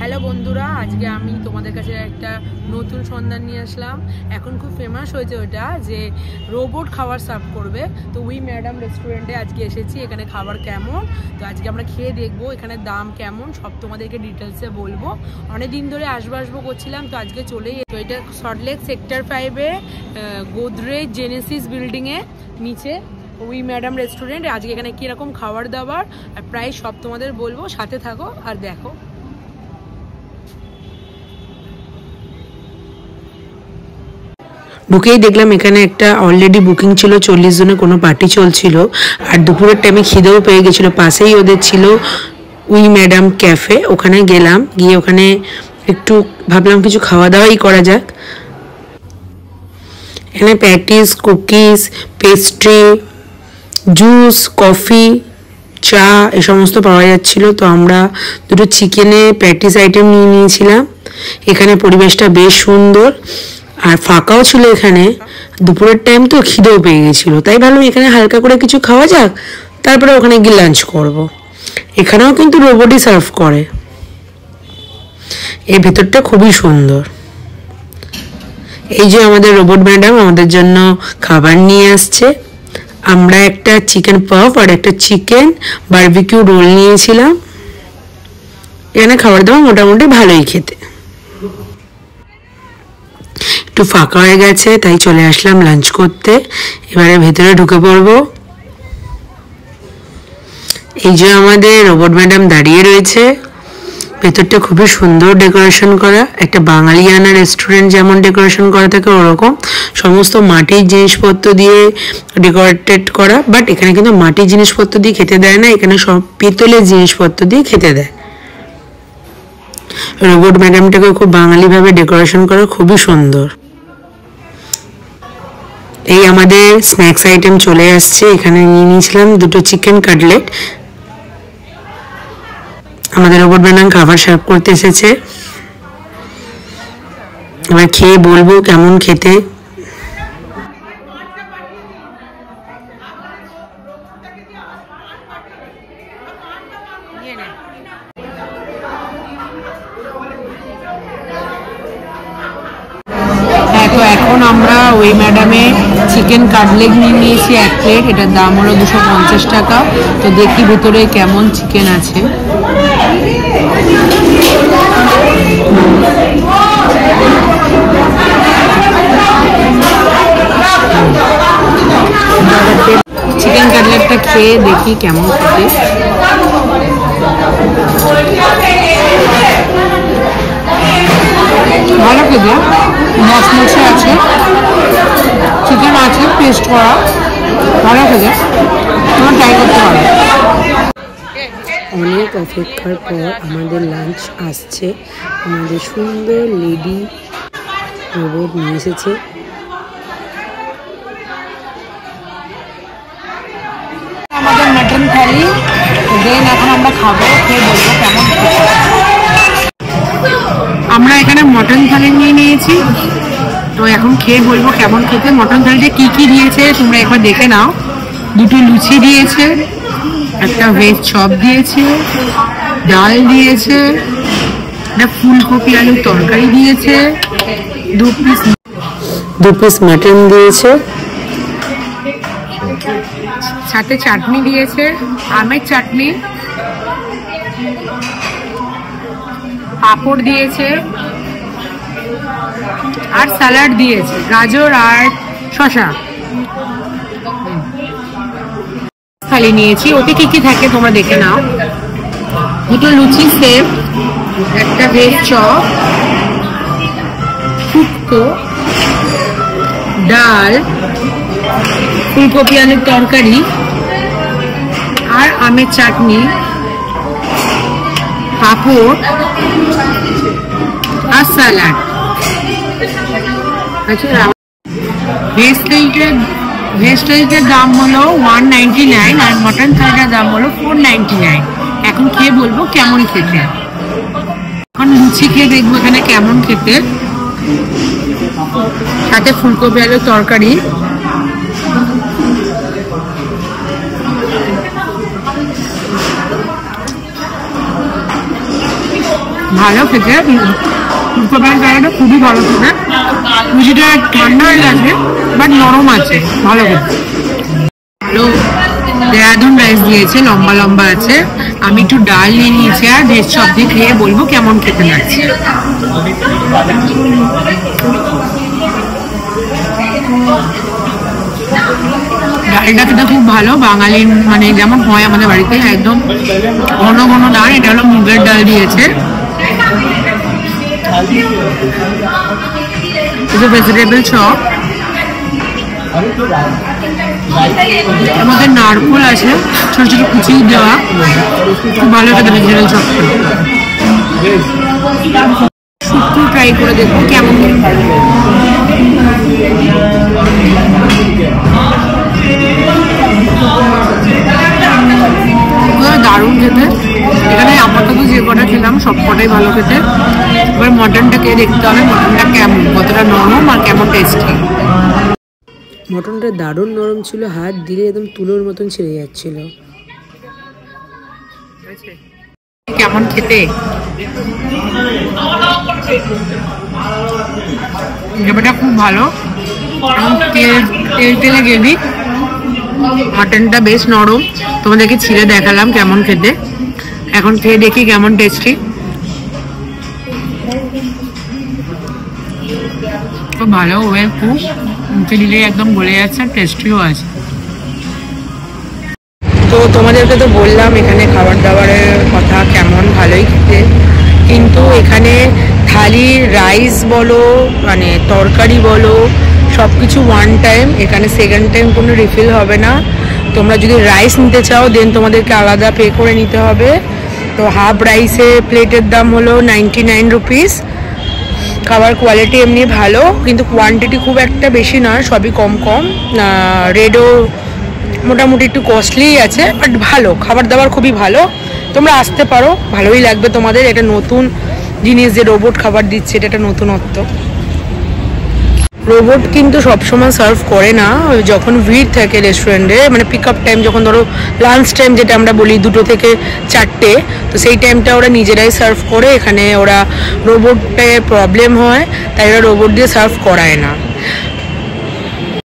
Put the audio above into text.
Hello বন্ধুরা, আজকে আমি তোমাদের কাছে একটা নতুন সন্ধান নিয়ে আসলাম। এখন খুব ফেমাস হয়েছে ওটা যে রোবট খাবার সার্ভ করবে। তো উই ম্যাডাম রেস্টুরেন্টে আজকে এসেছি। এখানে খাবার কেমন, তো আজকে আমরা খেয়ে দেখবো এখানে দাম কেমন, সব তোমাদেরকে ডিটেলসে বলবো। অনেক দিন ধরে আসবো করছিলাম, তো আজকে চলেই। তো এটা সল্টলেক সেক্টর 5-এ গোদরেজ জেনেসিস বিল্ডিংয়ে নিচে উই ম্যাডাম রেস্টুরেন্ট। আজকে এখানে কীরকম খাবার দাবার আর প্রাইস সব তোমাদের বলবো, সাথে থাকো আর দেখো। ঢুকেই দেখলাম এখানে একটা অলরেডি বুকিং ছিল, 40 জনের কোনো পার্টি চলছিল। আর দুপুরের টাইমে খিদেও পেয়ে গেছিলো। পাশেই ওদের ছিল উই ম্যাডাম ক্যাফে, ওখানে গেলাম। গিয়ে ওখানে একটু ভাবলাম কিছু খাওয়া দাওয়াই করা যাক। এখানে patties, cookies, pastry, juice, coffee, চা এ সমস্ত পাওয়া যাচ্ছিল। তো আমরা দুটো চিকেনে প্যাটিস আইটেম নিয়ে নিয়েছিলাম। এখানে পরিবেশটা বেশ সুন্দর আর ফাঁকাও ছিল। এখানে দুপুরের টাইম তো খিদেও পেয়ে গেছিলো, তাই ভাবলাম এখানে হালকা করে কিছু খাওয়া যাক, তারপরে ওখানে গিয়ে লাঞ্চ করব। এখানেও কিন্তু রোবটই সার্ভ করে। এর ভেতরটা খুবই সুন্দর। এই যে আমাদের রোবট ম্যাডাম আমাদের জন্য খাবার নিয়ে আসছে। আমরা একটা চিকেন পাফ আর একটা চিকেন বারবিকিউ রোল নিয়েছিলাম। এখানে খাবার দাবার মোটামুটি ভালোই খেতে। একটু ফাঁকা হয়ে গেছে তাই চলে আসলাম লাঞ্চ করতে। এবারে ভেতরে ঢুকে পড়বো। এই যে আমাদের রোবট ম্যাডাম দাঁড়িয়ে রয়েছে। ভেতরটা খুবই সুন্দর ডেকোরেশন করা, একটা বাঙালিয়ানা রেস্টুরেন্ট যেমন ডেকোরেশন করা থাকে ওরকম। সমস্ত মাটির জিনিসপত্র দিয়ে ডেকোরেটেড করা, বাট এখানে কিন্তু মাটির জিনিসপত্র দিয়ে খেতে দেয় না, এখানে সব পিতলের জিনিসপত্র দিয়ে খেতে দেয়। রোবট ম্যাডামটাকে খুব বাঙালিভাবে ডেকোরেশন করা, খুবই সুন্দর। এই আমাদের স্ন্যাক্স আইটেম চলে আসছে। এখানে নিয়ে নিয়েছিলাম দুটো চিকেন কাটলেট। আমাদের রোবট ম্যাডাম খাবার সার্ভ করতে এসেছে। এবার খেয়ে বলবো কেমন খেতে। তো এখন আমরা ওই ম্যাডামের চিকেন কাটলেট নিয়ে নিয়েছি 1 প্লেট। এটার দাম হলো 250 টাকা। তো দেখি ভিতরে কেমন চিকেন আছে। চিকেন কাটলেটটা খেয়ে দেখি কেমন খেতে। ভালো খেতে, মশমশে আছে, চিকেন আছে পেস্ট করা, ভালো খেতে, তোমরা ট্রাই করতে পারো। অনেক অপেক্ষার পর আমাদের লাঞ্চ আসছে। আমাদের সুন্দর লেডি রোবট নিয়ে এসেছে। আমাদের মাটন থালি। দেন এখন আমরা খাবো, খেয়ে বলবো কেমন খেতে। আমরা এখানে মটন থালি নিয়ে নিয়েছি, তো এখন খেয়ে বলবো কেমন খেতে। মটন থালিতে কি কি দিয়েছে তোমরা একবার দেখে নাও। দুটো লুচি দিয়েছে, একটা ভেজ চপ দিয়েছে, ডাল দিয়েছে, একটা ফুলকপি আলুর তরকারি দিয়েছে, 2 পিস মাটন দিয়েছে, সাথে চাটনি দিয়েছে, আমের চাটনি, পাঁপড় দিয়েছে আর স্যালাড দিয়েছে, গাজর আর শসা। থালি নিয়েছি, ওতে কি কি থাকে তোমরা দেখে নাও। দুটো লুচি সেম, একটা ভেজ চপ, শুক্তো, ডাল, ফুলকপি আলুর তরকারি আর আমের চাটনি, পাঁপড় আর স্যালাড। আচ্ছা, ভেজ থালিটার দাম হলো 199 আর মটন থালিটার দাম হলো 499। এখন খেয়ে বলবো কেমন খেতে। এখন লুচি খেয়ে দেখবো এখানে কেমন খেতে। সাথে ফুলকপি আলুর তরকারি, ভালো খেতে, ফুচকা পায়ের জায়গাটা খুবই ভালো খেতে। লুচিটা ঠান্ডা হয়ে গেছে বাট নরম আছে, ভালো খেতে। ভালো দেরাদুন রাইস দিয়েছে, লম্বা লম্বা আছে। আমি একটু ডাল নিয়ে নিয়েছি আর ভেজ চপ দিয়ে খেয়ে বলবো কেমন খেতে লাগছে। ডালটা খেতে খুব ভালো, বাঙালি মানে যেমন হয় আমাদের বাড়িতে, একদম ঘন ঘন ডাল। এটা হলো মুগের ডাল দিয়েছে। ভেজিটেবল চপ, এর মধ্যে নারকোল আছে ছোট ছোট কুচি দেওয়া, খুব ভালো খেতে ভেজিটেবল চপ। শুক্তো ট্রাই করে দেখবো কেমন। দারুণ খেতে। এখানে আপাতত যে কটা খেলাম সব কটাই ভালো খেতে। এবার মটনটা খেয়ে দেখতে হবে মটনটা কেমন, কতটা নরম আর কেমন টেস্টি। মটনটা দারুণ নরম ছিল, হাত দিলে একদম তুলোর মতন ছিঁড়ে যাচ্ছিল। কেমন খেতে? গ্রেভিটা খুব ভালো, তেল তেলে গ্রেভি। মাটনটা বেশ নরম, তোমাদেরকে ছিঁড়ে দেখালাম কেমন খেতে। এখন খেয়ে দেখি কেমন টেস্টি। খুব ভালো, ওয়েল কুক, মুখে দিলে একদম গলে যাচ্ছে, টেস্টিও আছে। তো তোমাদেরকে তো বললাম এখানে খাবার দাবারের কথা কেমন, ভালোই খেতে। কিন্তু এখানে থালি রাইস বলো মানে তরকারি বলো সব কিছু ওয়ান টাইম, এখানে সেকেন্ড টাইম কোনো রিফিল হবে না। তোমরা যদি রাইস নিতে চাও দেন তোমাদেরকে আলাদা পে করে নিতে হবে। তো হাফ রাইসে প্লেটের দাম হলো 99 রুপিস। খাবার কোয়ালিটি এমনি ভালো, কিন্তু কোয়ান্টিটি খুব একটা বেশি নয়, সবই কম কম। রেডও মোটামুটি একটু কস্টলিই আছে, বাট ভালো খাবার দাবার, খুবই ভালো। তোমরা আসতে পারো, ভালোই লাগবে তোমাদের। এটা নতুন জিনিস যে রোবট খাবার দিচ্ছে, এটা একটা নতুনত্ব। রোবট কিন্তু সবসময় সার্ভ করে না, যখন ভিড় থাকে রেস্টুরেন্টে, মানে পিক আপ টাইম যখন ধরো লাঞ্চ টাইম যেটা আমরা বলি 2 থেকে 4টে, তো সেই টাইমটা ওরা নিজেরাই সার্ভ করে। এখানে ওরা রোবটে প্রবলেম হয় তাই ওরা রোবট দিয়ে সার্ভ করায় না।